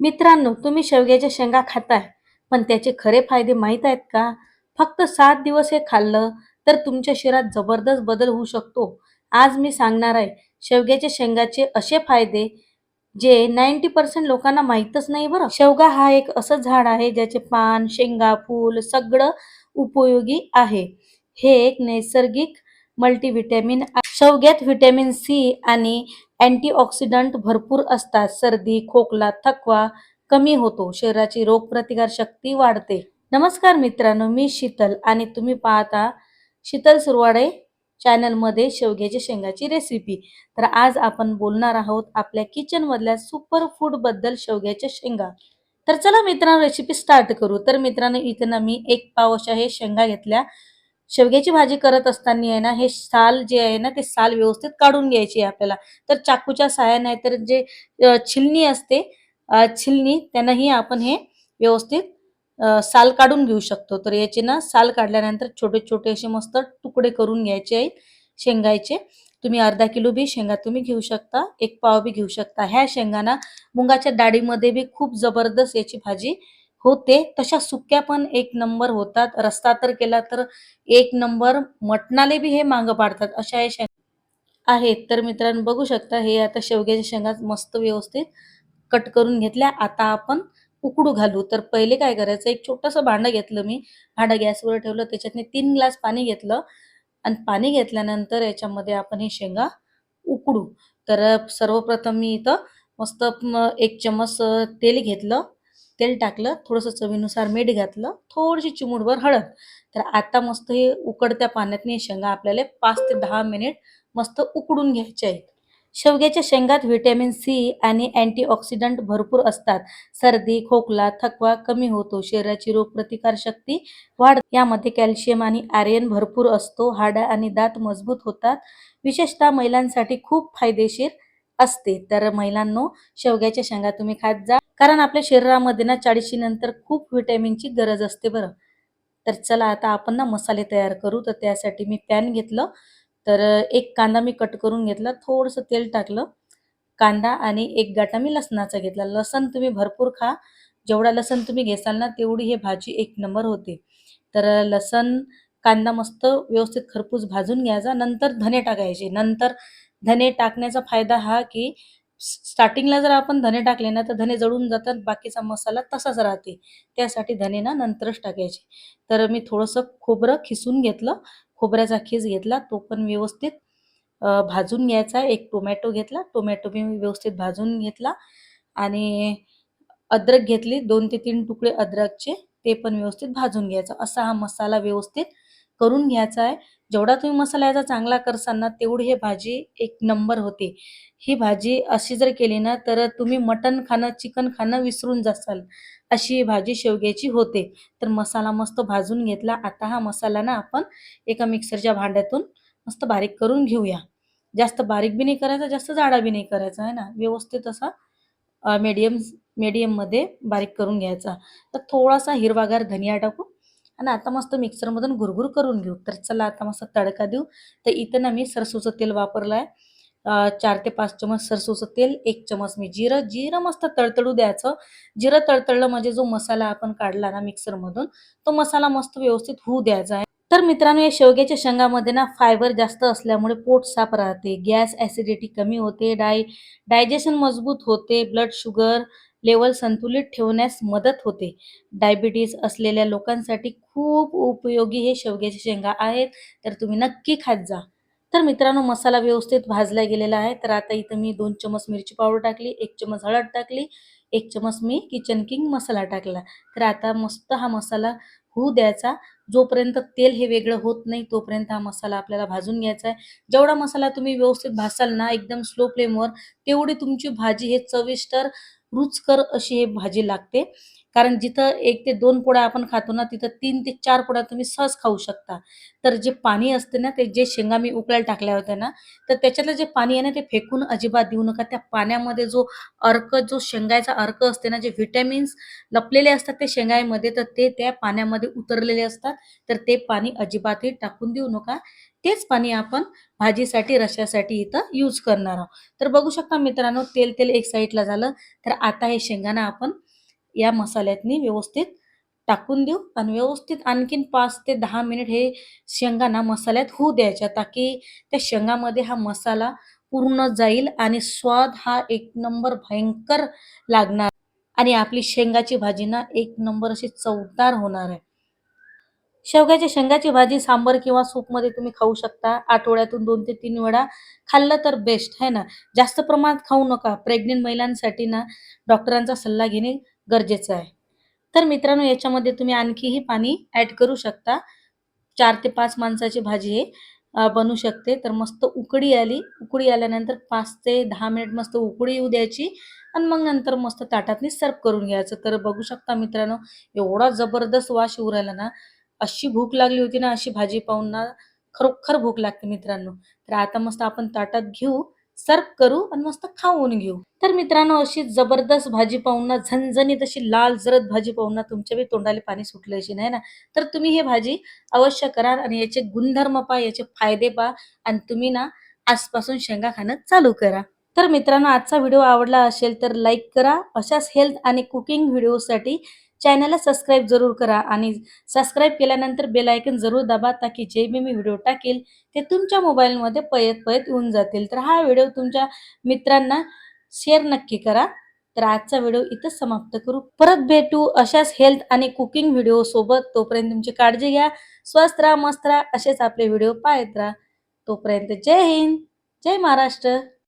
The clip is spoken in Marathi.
मित्रांनो, तुम्ही शेवग्याच्या शेंगा खाताय, पण त्याचे खरे फायदे माहीत आहेत का? फक्त 7 दिवस हे खाल्लं तर तुमच्या शरीरात जबरदस्त बदल होऊ शकतो. आज मी सांगणार आहे शेवग्याच्या शेंगाचे असे फायदे जे 90% लोकांना माहीतच नाही बरं. शेवगा हा एक असं झाड आहे ज्याचे पान, शेंगा, फूल सगळं उपयोगी आहे. हे एक नैसर्गिक मल्टीव्हिटॅमिन शेवग्यात व्हिटॅमिन सी आणि अँटीऑक्सिडंट भरपूर असतात. सर्दी, खोकला, थकवा कमी होतो. शरीराची रोगप्रतिकार शक्ती वाढते. नमस्कार मित्रांनो, मी शीतल आणि तुम्ही पाहता शीतल सुरवाडे चॅनलमध्ये शेवग्याच्या शेंगाची रेसिपी. तर आज आपण बोलणार आहोत आपल्या किचन मधल्या सुपर फूड बद्दल शेवग्याच्या शेंगा. तर चला मित्रांनो रेसिपी स्टार्ट करू. तर मित्रांनो इथं ना मी 1 पाव अशा हे शेंगा घेतल्या. शेवग्याची भाजी करत असताना आहे ना, हे साल जे आहे ना, ते साल व्यवस्थित काढून घ्यायची आहे आपल्याला. तर चाकूच्या सहाय्याने नाहीतर जे छिलनी असते, छिलनी त्यानंही आपण हे व्यवस्थित साल काढून घेऊ शकतो. तर याचे ना साल काढल्यानंतर छोटे-छोटे असे मस्त तुकडे करून घ्यायचे आहेत शेंगाचे. तुम्ही अर्धा किलो बी शेंगा तुम्ही घेऊ शकता, 1 पाव बी घेऊ शकता. ह्या शेंगा मुगाच्या डाळीमध्ये बी खूप जबरदस्त याची भाजी होते. तशा सुक्या पण एक नंबर होतात. रस्सा तर केला तर एक नंबर. मटणाले बी हे मागं पाडतात अशा हे शेंगा आहेत. तर मित्रांनो बघू शकता हे आता शेवग्याच्या शेंगा मस्त व्यवस्थित कट करून घेतल्या. आता आपण उकडू घालू. तर पहिले काय करायचं, एक छोटंसं भांडं घेतलं मी. भांडं गॅसवर ठेवलं. त्याच्यातनी 3 ग्लास पाणी घेतलं आणि पाणी घेतल्यानंतर याच्यामध्ये आपण हे शेंगा उकडू. तर सर्वप्रथम मी इथं मस्त 1 चमच तेल घेतलं. तेल टाकलं. थोडंसं चवीनुसार मीठ घातलं. थोडीशी चिमूटभर हळद. तर आता मस्त हे उकडत्या पाण्यातनी हे शेंगा आपल्याला 5 ते 10 मिनिट मस्त उकडून घ्यायच्या आहेत. शेवग्याच्या शेंगात व्हिटॅमिन सी आणि अँटीऑक्सिडंट भरपूर असतात. सर्दी, खोकला, थकवा कमी होतो. शरीराची रोगप्रतिकार शक्ती वाढते. यामध्ये कॅल्शियम आणि आयर्न भरपूर असतो. हाडं आणि दात मजबूत होतात. विशेषतः महिलांसाठी खूप फायदेशीर असते. तर महिलांनो, शेवग्याच्या शेंगा तुम्ही खात जा. कारण आपल्या शरीरामध्ये ना 40शी नंतर खूप व्हिटॅमिनची गरज असते बरं. तर चला आता आपण ना मसाले तयार करू. तर त्यासाठी मी पॅन घेतलं. तर एक कांदा मी कट करून घेतला. थोडंसं तेल टाकलं. कांदा आणि एक गाठा मी लसणाचा घेतला. लसण तुम्ही भरपूर खा. जेवढा लसण तुम्ही घेसाल ना तेवढी ही भाजी एक नंबर होते. तर लसण, कांदा मस्त व्यवस्थित खरपूस भाजून घ्यायचा. नंतर धने टाकायचे. नंतर धने टाकण्याचा फायदा हा की स्टार्टिंगला जर आपण धने टाकले ना तर धने जळून जातात. बाकीचा मसाला तसाच राहते. त्यासाठी धने ना नंतरच टाकायचे. तर मी थोडंसं खोबरं खिसून घेतलं. खोबऱ्याचा खीस घेतला. तो पण व्यवस्थित भाजून घ्यायचा. एक टोमॅटो घेतला. टोमॅटो बी व्यवस्थित भाजून घेतला आणि अद्रक घेतली. 2 ते 3 तुकडे अद्रकचे, ते पण व्यवस्थित भाजून घ्यायचा. असा हा मसाला व्यवस्थित करून घ्यायचा आहे. जेवढा तुम्ही मसाला याचा चांगला करसाल ना, तेवढी ही भाजी एक नंबर होते. ही भाजी अशी जर केली ना, तर तुम्ही मटण खाणं, चिकन खाणं विसरून जासाल. अशी ही भाजी शेवग्याची होते. तर मसाला मस्त भाजून घेतला. आता हा मसाला ना आपण एका मिक्सरच्या भांड्यातून मस्त बारीक करून घेऊया. जास्त बारीक बी नाही करायचा, जास्त जाडा बी नाही करायचा आहे ना. व्यवस्थित असा मीडियममध्ये बारीक करून घ्यायचा. तर थोडासा हिरवागार धनिया टाकू आणि आता मस्त मिक्सरमधून गुरगुर करून घेऊ. तर चला आता मस्त तडका देऊ. तर इथं ना मी सरसोचं तेल वापरलं आहे. 4 ते 5 चमच सरसोचं तेल, 1 चमच मी जिरं. जिरं मस्त तडतडू द्यायचं. जिरं तडतडलं म्हणजे जो मसाला आपण काढला ना मिक्सरमधून, तो मसाला मस्त व्यवस्थित होऊ द्यायचा. तर मित्रांनो या शेवग्याच्या शेंगामध्ये ना फायबर जास्त असल्यामुळे पोट साफ राहते, गॅस ॲसिडिटी कमी होते, डायजेशन मजबूत होते, ब्लड शुगर लेवल संतुलित ठेवण्यास मदत होते. डायबिटीज असलेल्या लोकांसाठी खूप उपयोगी हे शेवग्याच्या शेंगा आहेत. तर तुम्ही नक्की खात जा. तर मित्रांनो मसाला व्यवस्थित भाजला गेलेला आहे. तर आता इथं मी 2 चमच मिरची पावडर टाकली, 1 चमच हळद टाकली, 1 चमच मी किचन किंग मसाला टाकला. तर आता मस्त हा मसाला होऊ द्यायचा. जोपर्यंत तेल हे वेगळं होत नाही तोपर्यंत हा मसाला आपल्याला भाजून घ्यायचा आहे. जेवढा मसाला तुम्ही व्यवस्थित भाजाल ना एकदम स्लो फ्लेमवर, तेवढी तुमची भाजी हे चविष्ट, रुचकर अशी ही भाजी लागते. कारण जिथं 1 ते 2 पोळ्या आपण खातो ना, तिथं 3 ते 4 पोळ्या तुम्ही सहज खाऊ शकता. तर जे पाणी असते ना, ते जे शेंगा मी उकळायला टाकल्या होत्या ना, तर त्याच्यातलं जे पाणी आहे ना, ते फेकून अजिबात देऊ नका. त्या पाण्यामध्ये जो शेंगाचा अर्क असते ना, जे व्हिटॅमिन्स लपलेले असतात ते शेंगामध्ये, तर ते त्या पाण्यामध्ये उतरलेले असतात. तर ते पाणी अजिबातही टाकून देऊ नका. तेच पाणी आपण भाजीसाठी, रश्श्यासाठी इथं यूज करणार आहोत. तर बघू शकता मित्रांनो, तेल एक साईडला झालं. तर आता हे शेंगदाणा आपण या मसाल्यातनी व्यवस्थित टाकून देऊ आणि व्यवस्थित आणखीन 5 ते 10 मिनिट हे शेंगाना मसाल्यात होऊ द्यायच्या, ताकी त्या शेंगामध्ये हा मसाला पूर्ण जाईल आणि स्वाद हा एक नंबर भयंकर लागणार आणि आपली शेंगाची भाजी ना एक नंबर अशी चवदार होणार आहे. शेवग्याच्या शेंगाची भाजी सांबर किंवा सूपमध्ये तुम्ही खाऊ शकता. आठवड्यातून 2 ते 3 वेळा खाल्लं तर बेस्ट आहे ना. जास्त प्रमाणात खाऊ नका. प्रेग्नंट महिलांसाठी ना डॉक्टरांचा सल्ला घेणे गरजेचं आहे. तर मित्रांनो, याच्यामध्ये तुम्ही आणखीही पाणी ॲड करू शकता. 4 ते 5 माणसाची भाजी हे बनू शकते. तर मस्त उकळी आली. उकळी आल्यानंतर 5 ते 10 मिनिट मस्त उकळी येऊ द्यायची आणि मग नंतर मस्त ताटातनी सर्व्ह करून घ्यायचं. तर बघू शकता मित्रांनो, एवढा जबरदस्त वास येऊ राहिला ना, अशी भूक लागली होती ना, अशी भाजी पाहून ना, खरोखर भूक लागते मित्रांनो. तर आता मस्त आपण ताटात घेऊ, सर्व्ह करू आणि मस्त खाऊन घेऊ. तर मित्रांनो, अशी जबरदस्त भाजी पाहून ना, झणझणीत अशी लाल जरद भाजी पाहून ना, तुमच्या बी तोंडाला पाणी सुटलं अशी नाही ना. तर तुम्ही ही भाजी अवश्य करा आणि याचे गुणधर्म पहा, याचे फायदे पहा आणि तुम्ही ना आजपासून शेंगा खाणं चालू करा. तर मित्रांनो, आजचा व्हिडिओ आवडला असेल तर लाईक करा. अशाच हेल्थ आणि कुकिंग व्हिडिओसाठी चॅनलला सबस्क्राईब जरूर करा आणि सबस्क्राईब केल्यानंतर बेल आयकॉन जरूर दाबा, ताकी जे मी व्हिडिओ टाकेल ते तुमच्या मोबाईलमध्ये पळत-पळत येऊन जातील. तर हा व्हिडिओ तुमच्या मित्रांना शेअर नक्की करा. तर आजचा व्हिडिओ इथंच समाप्त करू. परत भेटू अशाच हेल्थ आणि कुकिंग व्हिडिओ सोबत. तोपर्यंत तुमची काळजी घ्या. स्वस्त राहा, मस्त राहा. असेच आपले व्हिडिओ पाहत राहा. तोपर्यंत जय हिंद, जय महाराष्ट्र.